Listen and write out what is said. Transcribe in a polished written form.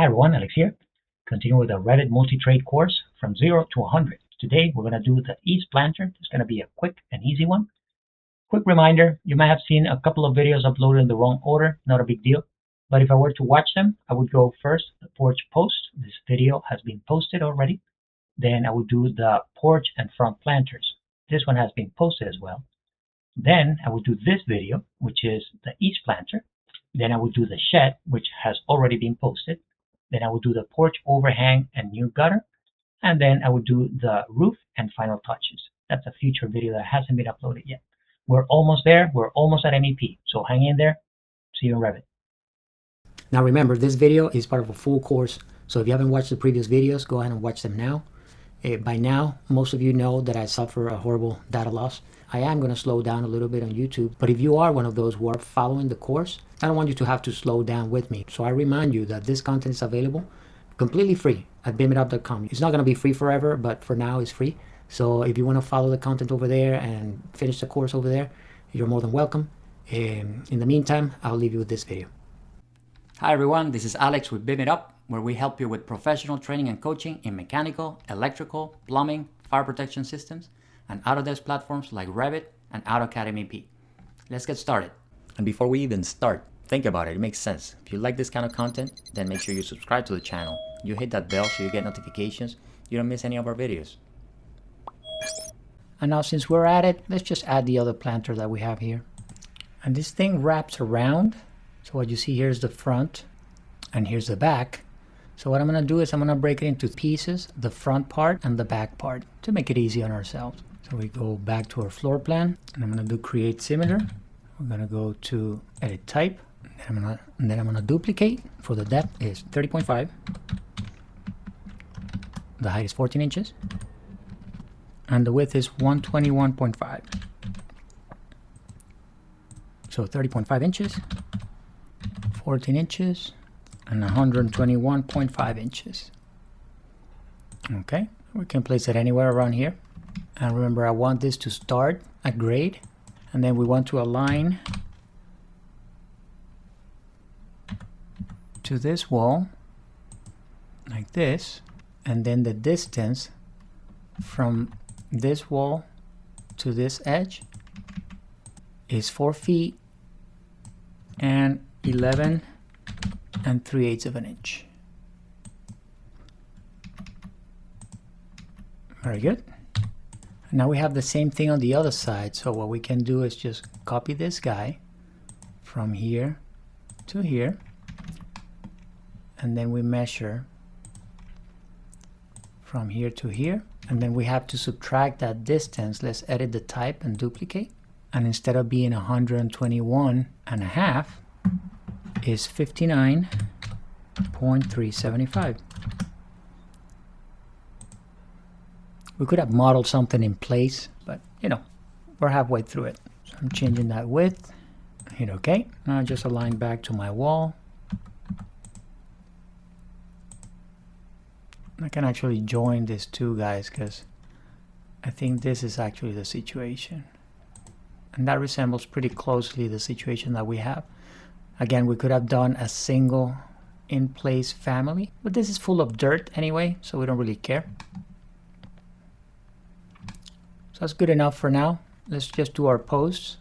Hi everyone, Alex here. Continue with the Revit Multi-trade course from 0 to 100. Today we're going to do the east planter. It's going to be a quick and easy one. Quick reminder, you might have seen a couple of videos uploaded in the wrong order, not a big deal. But if I were to watch them, I would go first the porch post. This video has been posted already. Then I would do the porch and front planters. This one has been posted as well. Then I would do this video, which is the east planter. Then I would do the shed, which has already been posted. Then I would do the porch overhang and new gutter. And then I would do the roof and final touches. That's a future video that hasn't been uploaded yet. We're almost there. We're almost at MEP. So hang in there. See you in Revit. Now remember, this video is part of a full course. So if you haven't watched the previous videos, go ahead and watch them now. By now, most of you know that I suffer a horrible data loss. I am going to slow down a little bit on YouTube. But if you are one of those who are following the course, I don't want you to have to slow down with me. So I remind you that this content is available completely free at BIMitUp.com. It's not going to be free forever, but for now it's free. So if you want to follow the content over there and finish the course over there, you're more than welcome. In the meantime, I'll leave you with this video. Hi everyone, this is Alex with BIMitUp, where we help you with professional training and coaching in mechanical, electrical, plumbing, fire protection systems, and Autodesk platforms like Revit and AutoCAD MEP. Let's get started. And before we even start, think about it. It makes sense. If you like this kind of content, then make sure you subscribe to the channel. You hit that bell so you get notifications. You don't miss any of our videos. And now since we're at it, let's just add the other planter that we have here. And this thing wraps around. So what you see here is the front and here's the back. So what I'm going to do is I'm going to break it into pieces, the front part and the back part, to make it easy on ourselves. So we go back to our floor plan and I'm going to do create similar. We're going to go to edit type and then I'm going to duplicate. For the depth is 30.5. The height is 14 inches. And the width is 121.5. So 30.5 inches, 14 inches, and 121.5 inches. Okay, we can place it anywhere around here. And remember, I want this to start at grade, and then we want to align to this wall like this, and then the distance from this wall to this edge is 4 feet and 11 3/8 of an inch. Very good. Now we have the same thing on the other side. So what we can do is just copy this guy from here to here, and then we measure from here to here, and then we have to subtract that distance. Let's edit the type and duplicate, and instead of being 121.5 is 59.375. We could have modeled something in place, but you know, we're halfway through it. So I'm changing that width, hit OK. Now I just align back to my wall. I can actually join these two guys because I think this is actually the situation. And that resembles pretty closely the situation that we have. Again, we could have done a single in-place family, but this is full of dirt anyway, so we don't really care. So that's good enough for now. Let's just do our posts.